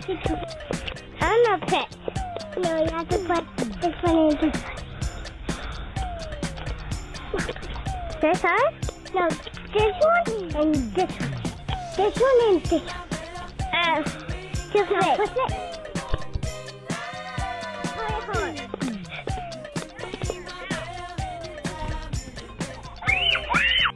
I'm a pet. No, you have to put this one in this one. This one? No, this one and this one. This one and this one. Just wait. Put it. Hold it.